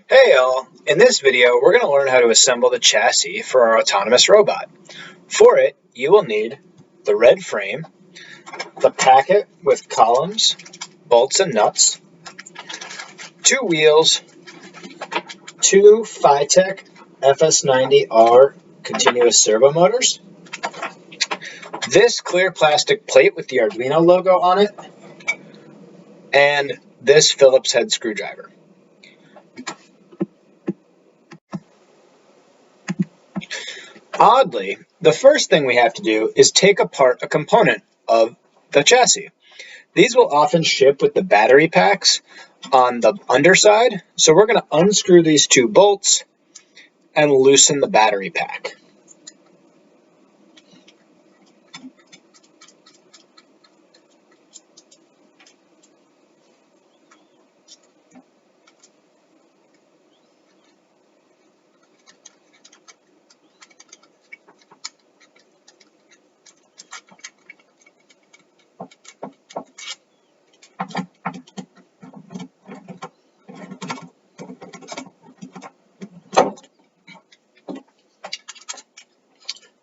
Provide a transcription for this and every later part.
Hey all! In this video, we're going to learn how to assemble the chassis for our autonomous robot. For it, you will need the red frame, the packet with columns, bolts, and nuts, 2 wheels, 2 Phytech FS90R continuous servo motors, this clear plastic plate with the Arduino logo on it, and this Phillips head screwdriver. Oddly, the first thing we have to do is take apart a component of the chassis. These will often ship with the battery packs on the underside, so we're going to unscrew these 2 bolts and loosen the battery pack.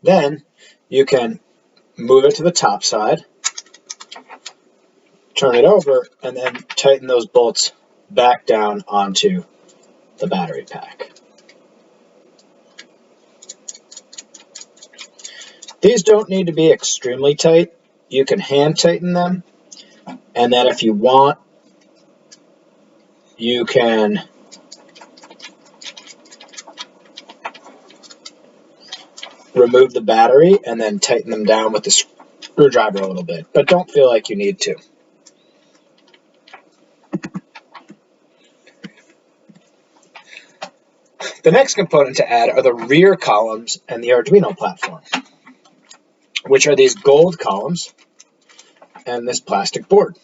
Then you can move it to the top side, turn it over, and then tighten those bolts back down onto the battery pack. These don't need to be extremely tight. You can hand tighten them, and then if you want, you can remove the battery and then tighten them down with the screwdriver a little bit, but don't feel like you need to. The next component to add are the rear columns and the Arduino platform, which are these gold columns and this plastic board.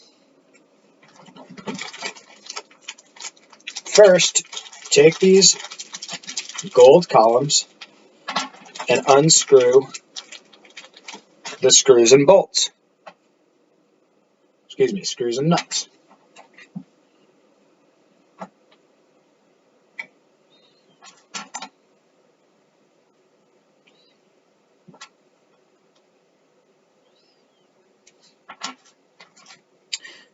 First, take these gold columns and unscrew the screws and bolts. Screws and nuts.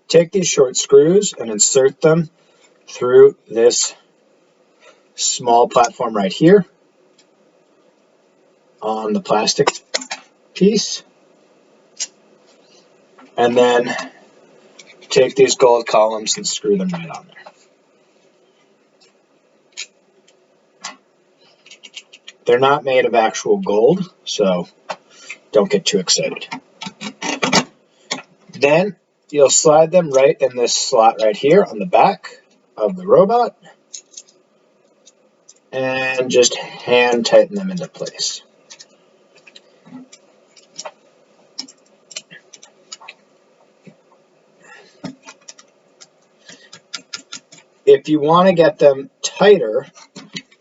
Take these short screws and insert them through this small platform right here on the plastic piece, and then take these gold columns and screw them right on there. They're not made of actual gold, so don't get too excited. Then you'll slide them right in this slot right here on the back of the robot and just hand tighten them into place. If you want to get them tighter,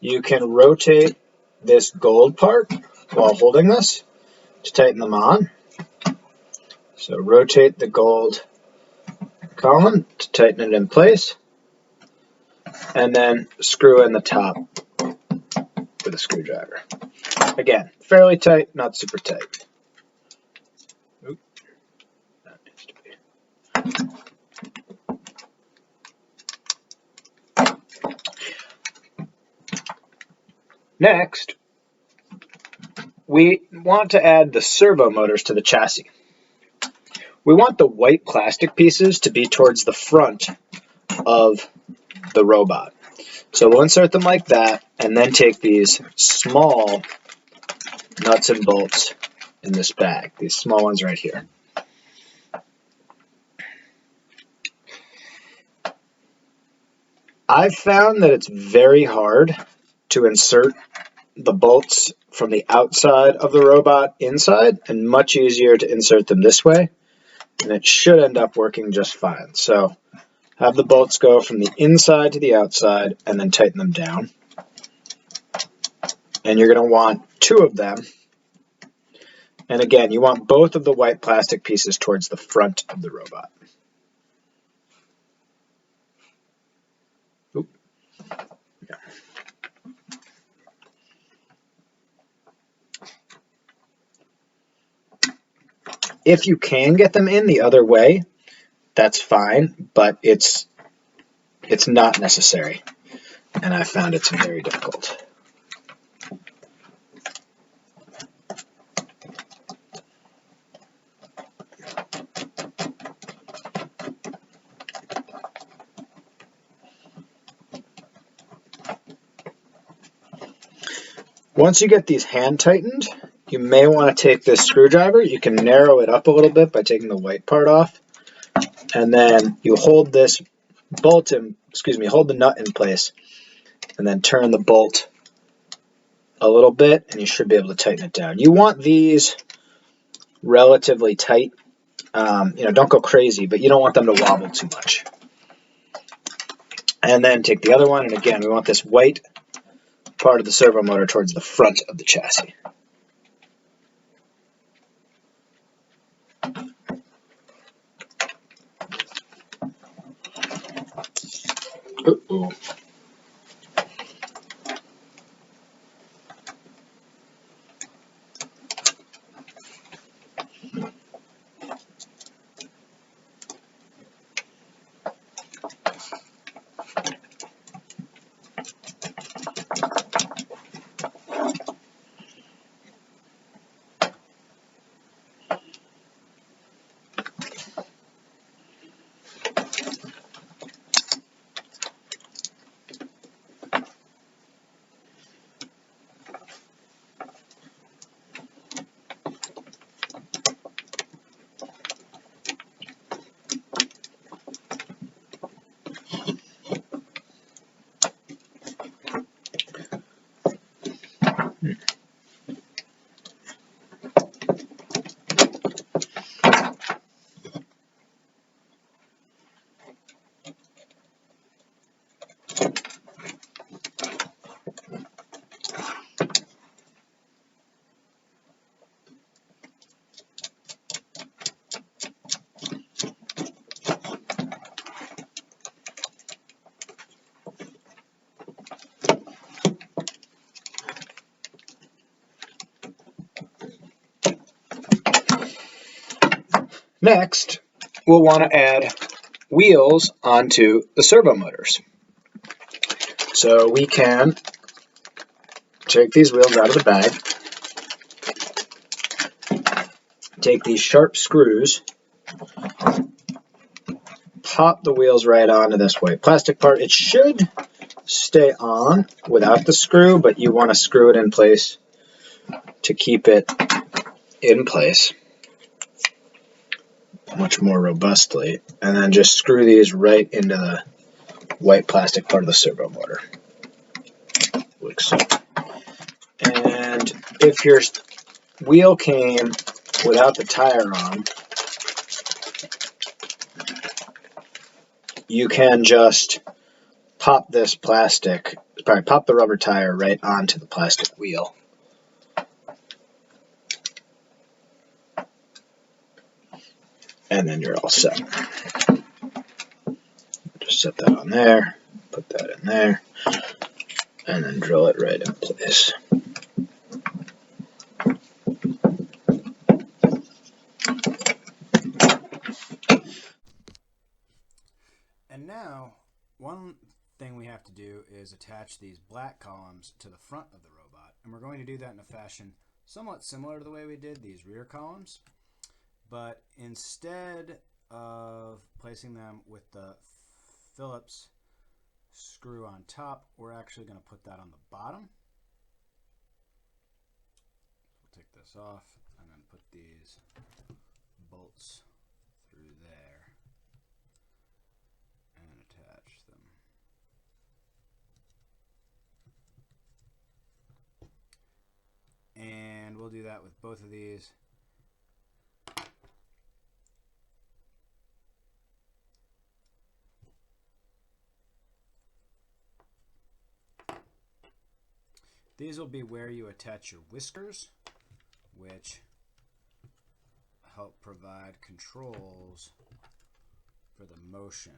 you can rotate this gold part while holding this to tighten them on. So rotate the gold column to tighten it in place, and then screw in the top with a screwdriver. Again, fairly tight, not super tight. Oop, that needs to be. Next, we want to add the servo motors to the chassis. We want the white plastic pieces to be towards the front of the robot. So we'll insert them like that, and then take these small nuts and bolts in this bag, these small ones right here. I've found that it's very hard to insert the bolts from the outside of the robot inside, and much easier to insert them this way, and it should end up working just fine. So have the bolts go from the inside to the outside and then tighten them down. And you're going to want 2 of them. And again, you want both of the white plastic pieces towards the front of the robot. Oop. Yeah. If you can get them in the other way, that's fine, but it's not necessary, and I found it's very difficult. Once you get these hand tightened, you may want to take this screwdriver. You can narrow it up a little bit by taking the white part off, and then you hold this hold the nut in place, and then turn the bolt a little bit, and you should be able to tighten it down. You want these relatively tight. Don't go crazy, but you don't want them to wobble too much. And then take the other one, and again, we want this white part of the servo motor towards the front of the chassis. Uh-oh. Next, we'll want to add wheels onto the servo motors. So we can take these wheels out of the bag, take these sharp screws, pop the wheels right onto this white plastic part. It should stay on without the screw, but you want to screw it in place to keep it in place much more robustly, and then just screw these right into the white plastic part of the servo motor, like so. And if your wheel came without the tire on, you can just pop the rubber tire right onto the plastic wheel. And then you're all set. Just set that on there, put that in there, and then drill it right in place. And now, one thing we have to do is attach these black columns to the front of the robot. And we're going to do that in a fashion somewhat similar to the way we did these rear columns. But instead of placing them with the Phillips screw on top, we're actually going to put that on the bottom. We'll take this off and then put these bolts through there and attach them. And we'll do that with both of these. These will be where you attach your whiskers, which help provide controls for the motion.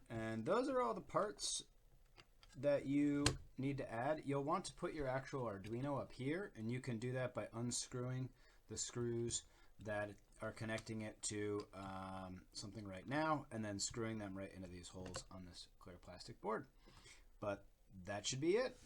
And those are all the parts that you need to add, you'll want to put your actual Arduino up here, and you can do that by unscrewing the screws that are connecting it to something right now, and then screwing them right into these holes on this clear plastic board. But that should be it.